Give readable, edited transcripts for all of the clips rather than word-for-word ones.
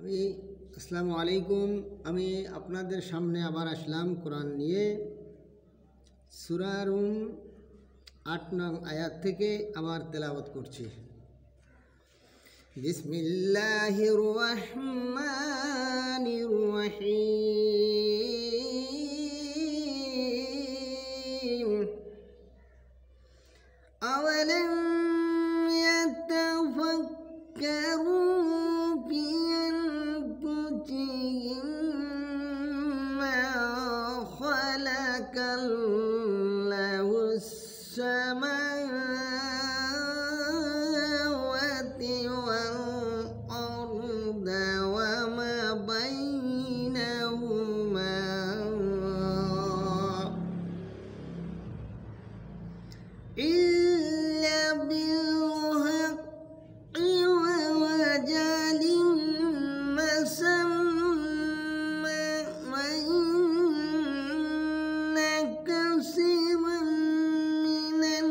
আসসালামু আলাইকুম। আমি আপনাদের সামনে আবার আসলাম কোরআন নিয়ে। সূরা রুম ৮ নং আয়াত থেকে আবার তেলাওয়াত করছি। বিসমিল্লাহির রহমানির রহিম। আওয়ালাম ইয়াতাফাক্কারু ফি আনফুসিহিম মা খালাকাল্লাহুস সামাওয়াতি ওয়াল আরদা ওয়া মা বাইনাহুমা ইল্লা বিল-হাক্কি ওয়া আজালিন মুসাম্মা ওয়া ইন্না কাসীরান মিনান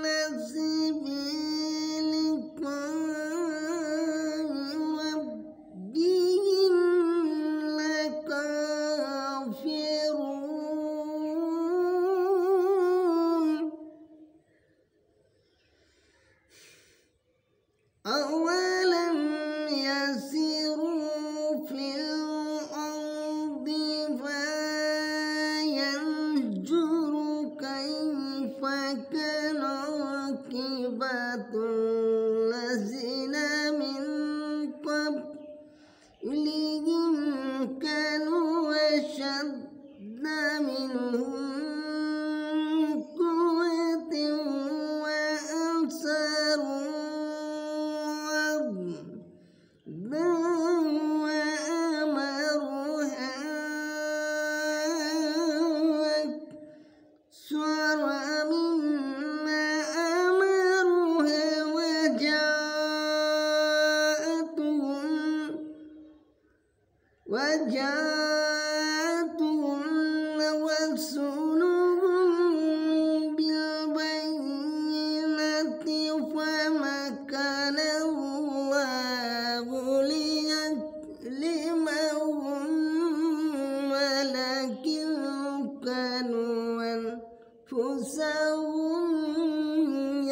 নাসি বিলিকাই রাব্বিহিম লাকাফিরুন। أولم يسيروا في الأرض فينظروا كيف كان عاقبة الذين من قبلهم كانوا أشد منهم قوة وأبصارا وأمروها أكثر مما أمروها وجاءتهم رسولهم بالبينات فما كان الله ليظلمهم ولكن كانوا أنفسهم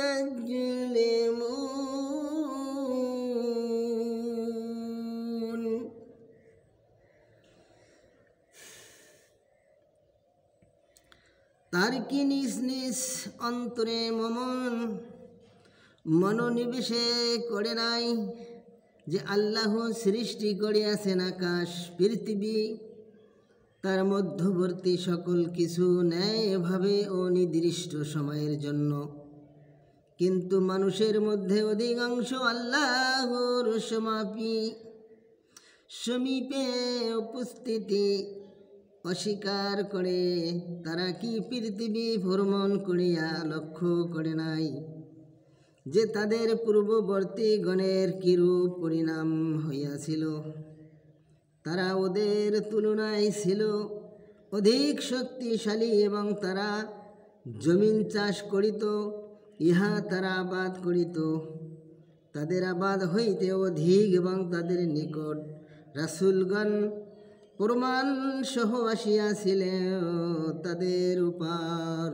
يظلمون। তার কি নিজ নিজ অন্তরে মনোনিবেশে করে নাই যে আল্লাহ সৃষ্টি করিয়াছেন আকাশ পৃথিবী, তার মধ্যবর্তী সকল কিছু ন্যায়ভাবে ও নির্দিষ্ট সময়ের জন্য, কিন্তু মানুষের মধ্যে অধিকাংশ আল্লাহর সমীপে উপস্থিতি অস্বীকার করে। তারা কি পৃথিবী ভ্রমণ করিয়া লক্ষ্য করে নাই যে তাদের পূর্ববর্তী গণের কিরূপ পরিণাম হইয়াছিল? তারা ওদের তুলনায় ছিল অধিক শক্তিশালী এবং তারা জমিন চাষ করিত, ইহা তারা আবাদ করিত। তাদের আবাদ হইতে অধিক এবং তাদের নিকট রাসূলগণ প্রমাণ সহ আসিয়াছিলেন। তাদের উপর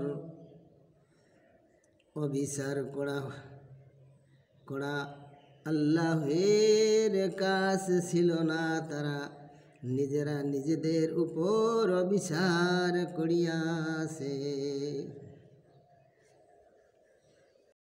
অবিচার করা আল্লাহের কাজ ছিল না, তারা নিজেরা নিজেদের উপর অবিচার করিয়াছে।